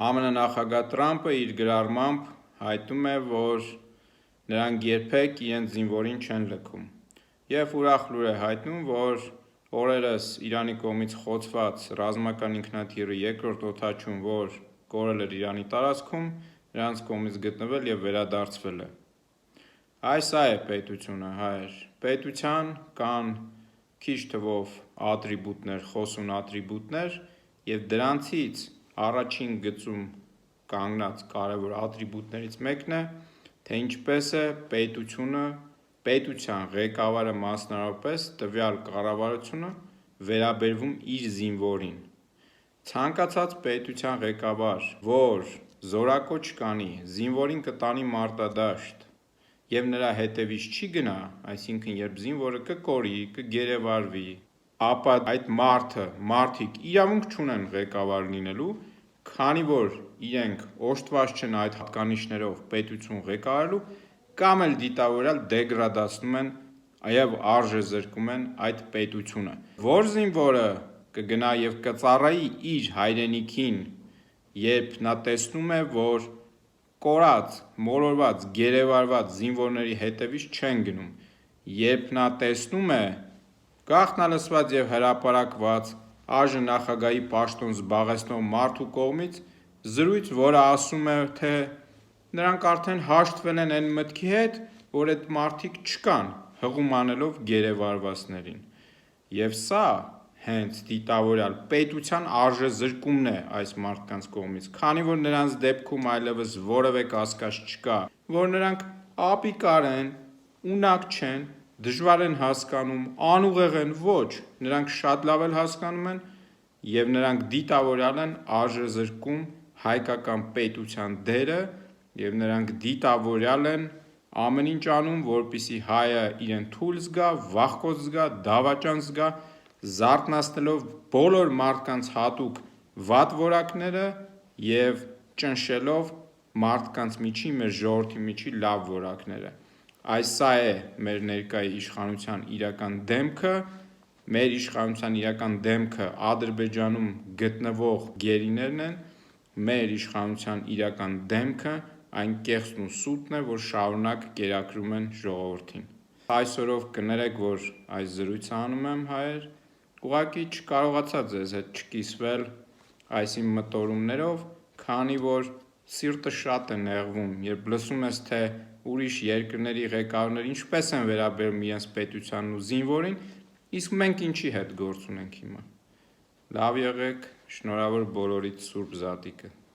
ԱՄՆ նախագահ Տրամպը իր գրառմամբ հայտնում է, որ նրանք երբեք իրենց զինվորին չեն լքում և ուրախ լուր է հայտնում, որ օրերս Իրանի կողմից խոցված ռազմական ինքնաթիռի երկրորդ օդաչուն, որ կորել էր Իրանի տարածքում, նրանց կողմից գտնվել և վերադարձվել է։ Այս է պետությունը, հայեր։ Պետության կան քիչ թվով ատրիբուտներ, խոսուն ատրիբուտներ, և դրանցից առաջին գծում կանգնած կարևոր ատրիբուտներից մեկն է, թե ինչպես է պետությունը, պետության ղեկավարը մասնավորապես տվյալ կառավարությունը վերաբերվում իր զինվորին։ Ցանկացած պետության ղեկավար, որ զորակոչ կանի, զինվորին կտանի մարտադաշտ և նրա հետևից չի գնա, այսինքն երբ զինվորը կկորի, կգերեվարվի, ապա այդ մարդիկ իրավունք չունեն ղեկավար լինելու, քանի որ իրենք օժտված չեն այդ հատկանիշներով պետություն ղեկավարելու, կամ էլ դիտավորյալ դեգրադացնում են և արժեզրկում են այդ պետությունը։ Որ զինվորը կգնա և կծառայի իր հայրենիքին, երբ նա տեսնում է, որ կորած, մոլորված, գերեվարված զինվորների հետևից չեն գնում, երբ նա տեսնում է գաղտնալսված և հրապարակված այժմ նախագահի պաշտոն զբաղեցնող մարդու կողմից զրույց, որը ասում է, թե նրանք արդեն հաշտվել են այն մտքի հետ, որ այդ մարդիկ չկան, հղում անելով գերեվարվածներին։ Եվ սա հենց դիտավորյալ պետության արժեզրկումն է այս մարդկանց կողմից, քանի որ նրանց դեպքում այլևս որևէ կասկած չկա, որ նրանք ապիկար են, ունակ չեն, դժվար են հասկանում, անուղեղ են, ոչ, նրանք շատ լավ էլ հասկանում են և նրանք դիտավորյալ են արժեզրկում հայկական պետության դերը և նրանք դիտավորյալ են ամեն ինչ անում, որպեսզի հայը իրեն թույլ զգա, վախկոտ զգա, դավաճան զգա, զարթնացնելով բոլոր մարդկանց հատուկ վատ որակները և ճնշելով մարդկանց միջի, մեր ժողովրդի միջի լավ որակները։ Սա է մեր ներկա իշխանության իրական դեմքը, մեր իշխանության իրական դեմքը Ադրբեջանում գտնվող գերիներն են, մեր իշխանության իրական դեմքը այն կեղծն ու սուտն է, որ շարունակ կերակրում են ժողովրդին։ Այսօրով կներեք, որ այս զրույցը անում եմ, հայեր, ուղղակի չկարողացա ձեզ հետ չկիսվել այս իմ մտորումներով, քանի որ սիրտը շատ է նեղվում, երբ լսում ես, թե ուրիշ երկրների ղեկավարները ինչպես են վերաբերվում իրենց պետությանն ու զինվորին, իսկ մենք ինչի հետ գործ ունենք հիմա։ Լավ եղեք, շնորհավոր բոլորիդ Սուրբ Զատիկը։